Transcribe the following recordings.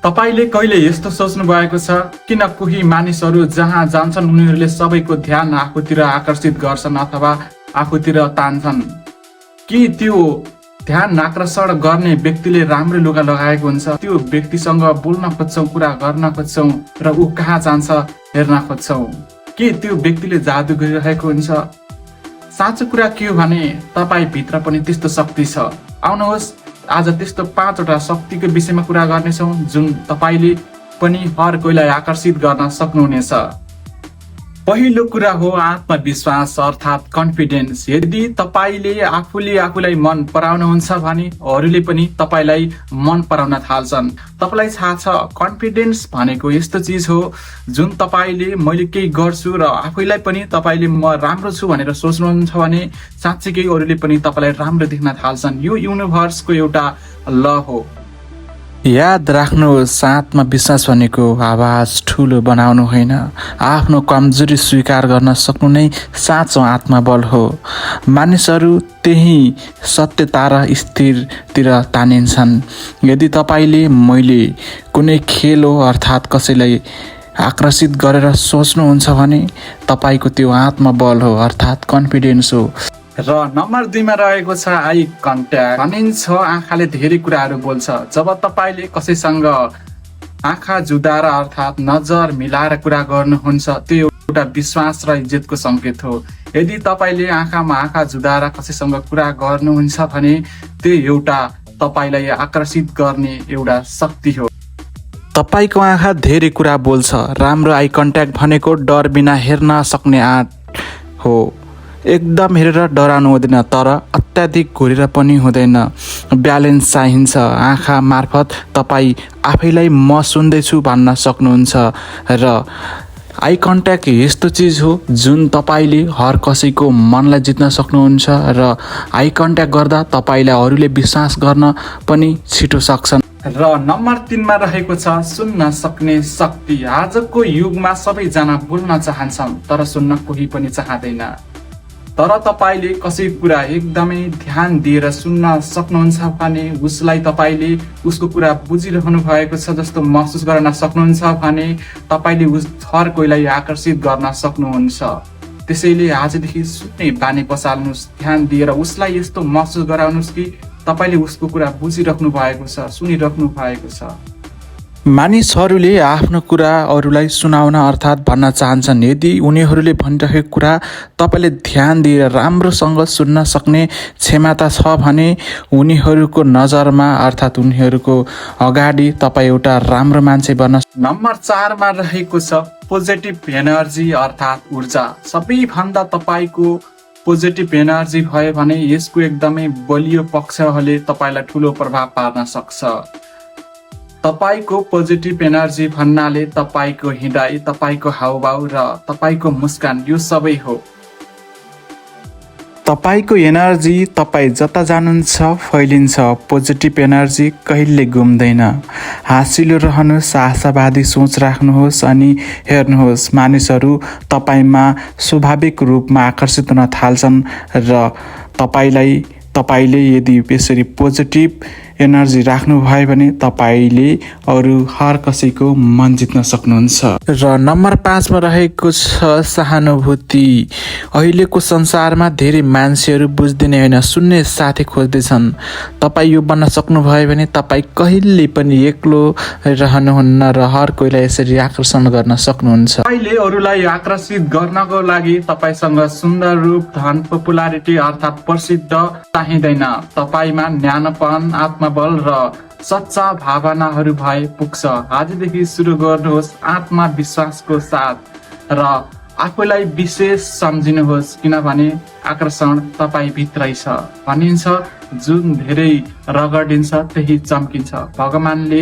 तपाईले कहिले यस्तो सोच्नु भएको छ किन कोही मानिसहरू जहाँ जान्छन् उनीहरूले सबैको ध्यान आफूतिर आकर्षित गर्छन् अथवा आफूतिर तान्छन्? कि त्यो ध्यान आकर्षण गर्ने व्यक्तिले राम्रो लुगा लगाएको हुन्छ, त्यो व्यक्तिसँग बोल्न खोज्छौँ, कुरा गर्न खोज्छौँ र ऊ कहाँ जान्छ हेर्न खोज्छौँ? कि त्यो व्यक्तिले जादु गरिरहेको हुन्छ? साँचो कुरा के हो भने तपाईँ भित्र पनि त्यस्तो शक्ति छ। आउनुहोस् आज त्यस्तो 5वटा शक्तिको विषयमा कुरा गर्नेछौँ जुन तपाईले पनि हर कोहीलाई आकर्षित गर्न सक्नुहुनेछ। पहिलो कुरा हो आत्मविश्वास अर्थात् कन्फिडेन्स। यदि तपाईले आफूलाई मन पराउनुहुन्छ भने अरूले पनि तपाईलाई मन पराउन थाल्छन्। तपाईलाई थाहा छ कन्फिडेन्स भनेको यस्तो चिज हो जुन तपाईले मैले केही गर्छु र आफैलाई पनि तपाईले म राम्रो छु भनेर सोच्नुहुन्छ भने साँच्चै अरूले पनि तपाईलाई राम्रो देख्न थाल्छन्। यो युनिभर्सको एउटा ल हो। याद राख्नुहोस्, आत्मविश्वास भनेको आवाज ठुलो बनाउनु होइन, आफ्नो कमजोरी स्वीकार गर्न सक्नु नै साँचो आत्मबल हो। मानिसहरू त्यही सत्यता र स्थिरतिर तानिन्छन्। यदि तपाईले मैले कुनै खेल हो अर्थात् कसैलाई आकर्षित गरेर सोच्नुहुन्छ भने तपाईको त्यो आत्मबल हो अर्थात् कन्फिडेन्स हो। र नम्बर 2 मा रहेको छ आई कन्ट्याक्ट। भनिन्छ आँखाले धेरै कुराहरू बोल्छ। जब तपाईले कसैसँग आँखा जुदाएर अर्थात् नजर मिलाएर कुरा गर्नुहुन्छ त्यो एउटा विश्वास र इज्जतको संकेत हो। यदि तपाईले आँखामा आँखा जुदाएर कसैसँग कुरा गर्नुहुन्छ भने त्यो एउटा तपाईलाई आकर्षित गर्ने एउटा शक्ति हो। तपाईको आँखा धेरै कुरा बोल्छ। राम्रो आई कन्ट्याक्ट भनेको डर बिना हेर्न सक्ने आँट हो। एकदम हेरेर डराउनु हुँदैन तर अत्याधिक घुरेर पनि हुँदैन। ब्यालेन्स चाहिन्छ। आँखा मार्फत तपाईँ आफैलाई म सुन्दैछु भन्न सक्नुहुन्छ र आई कन्ट्याक्ट यस्तो चिज हो जुन तपाईले हर कसैको मनलाई जित्न सक्नुहुन्छ र आई कन्ट्याक्ट गर्दा तपाईलाई अरूले विश्वास गर्न पनि छिटो सक्छन्। र नम्बर 3 मा रहेको छ सुन्न सक्ने शक्ति। आजको युगमा सबैजना बोल्न चाहन्छन् तर सुन्न कोही पनि चाहँदैन। तर तपाईले कसैको कुरा एकदमै ध्यान दिएर सुन्न सक्नुहुन्छ भने उसलाई तपाईले उसको कुरा बुझिरहनु भएको छ जस्तो महसुस गर्न सक्नुहुन्छ भने तपाईले हर कोहीलाई आकर्षित गर्न सक्नुहुन्छ। त्यसैले आजदेखि सुन्ने बानी बसाल्नुहोस्। ध्यान दिएर उसलाई यस्तो महसुस गराउनुहोस् कि तपाईले उसको कुरा बुझिराख्नु भएको छ, सुनिराख्नु भएको छ। मानिसहरूले आफ्नो कुरा अरूलाई सुनाउन अर्थात् भन्न चाहन्छन्। यदि उनीहरूले भनिरहेको कुरा तपाईले ध्यान दिएर राम्रोसँग सुन्न सक्ने क्षमता छ भने उनीहरूको नजरमा अर्थात् उनीहरूको अगाडि तपाईँ एउटा राम्रो मान्छे बन्न। नम्बर 4 मा रहेको छ पोजिटिभ एनर्जी अर्थात् ऊर्जा। सबैभन्दा तपाईको पोजिटिभ एनर्जी भयो भने यसको एकदमै बलियो पक्षले तपाईलाई ठुलो प्रभाव पार्न सक्छ। तपाईको पोजिटिभ एनर्जी भन्नाले तपाईको हिँडाइ, तपाईको हाउभाउ र तपाईको मुस्कान यो सबै हो। तपाईको एनर्जी तपाईँ जता जानुहुन्छ फैलिन्छ। पोजिटिभ एनर्जी कहिले गुम्दैन। हाँसिलो रहनुहोस्, आशावादी सोच राख्नुहोस् अनि हेर्नुहोस् मानिसहरू तपाईमा स्वाभाविक रूपमा आकर्षित हुन थाल्छन् र तपाईले यदि यसरी पोजिटिभ एनर्जी राख्नुभयो भने तपाईले अरू हर कसैको मन जित्न सक्नुहुन्छ। र नम्बर 5 मा रहेको छ सहानुभूति। अहिलेको संसारमा धेरै मान्छेहरू बुझ्दिने होइन सुन्ने साथी खोज्दैछन्। तपाईँ यो बन्न सक्नुभयो भने तपाईँ कहिले पनि एक्लो रहनुहुन्न र हर कोहीलाई यसरी आकर्षण गर्न सक्नुहुन्छ। तपाईले अरूलाई आकर्षित गर्नको लागि तपाईसँग सुन्दर रूप, धन, पपुलारिटी अर्थात् प्रसिद्ध चाहिँदैन। तपाईमा न्यानोपन, आत्मबल र सच्चा भावनाहरू भए पुग्छ। आजदेखि सुरु गर्नुहोस् आत्मविश्वासको साथ र आफूलाई विशेष सम्झिनुहोस् किनभने आकर्षण तपाईँ भित्रै छ। भनिन्छ जुन धेरै रगडिन्छ त्यही चम्किन्छ। भगवानले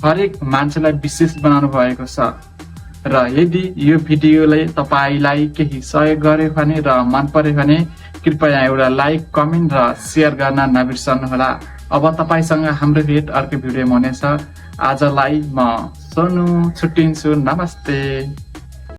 हरेक मान्छेलाई विशेष बनाउनु भएको छ। र यदि यो भिडियोले तपाईलाई केही सहयोग गर्यो भने र मन पर्यो भने कृपया एउटा लाइक, कमेन्ट र सेयर गर्न नबिर्सनुहोला। अब तपाईसँग हाम्रो भेट अर्को भिडियोमा हुनेछ। आजलाई म सोनु छुट्टिन्छु। नमस्ते।